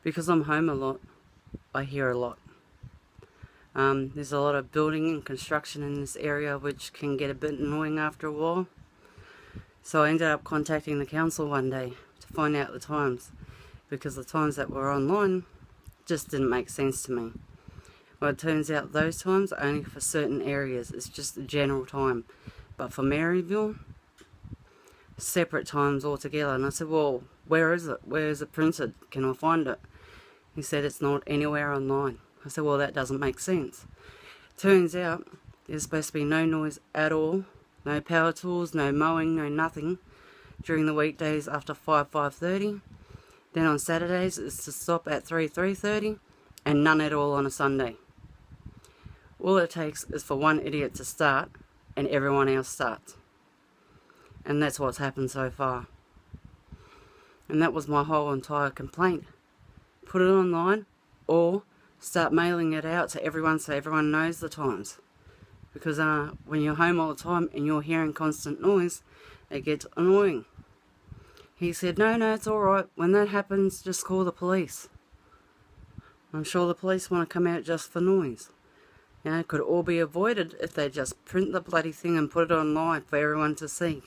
Because I'm home a lot, I hear a lot. There's a lot of building and construction in this area which can get a bit annoying after a while. So I ended up contacting the council one day to find out the times, because the times that were online just didn't make sense to me. Well, it turns out those times are only for certain areas. It's just a general time. But for Maryville, separate times altogether. And I said, well, where is it? Where is it printed? Can I find it? He said it's not anywhere online. I said, well, that doesn't make sense. Turns out there's supposed to be no noise at all. No power tools, no mowing, no nothing during the weekdays after 5:30. Then on Saturdays it's to stop at 3:30, and none at all on a Sunday. All it takes is for one idiot to start and everyone else starts. And that's what's happened so far. And that was my whole entire complaint. Put it online, or start mailing it out to everyone so everyone knows the times. Because when you're home all the time and you're hearing constant noise, it gets annoying. He said, no, it's alright. When that happens, just call the police. I'm sure the police want to come out just for noise. You know, it could all be avoided if they just print the bloody thing and put it online for everyone to see.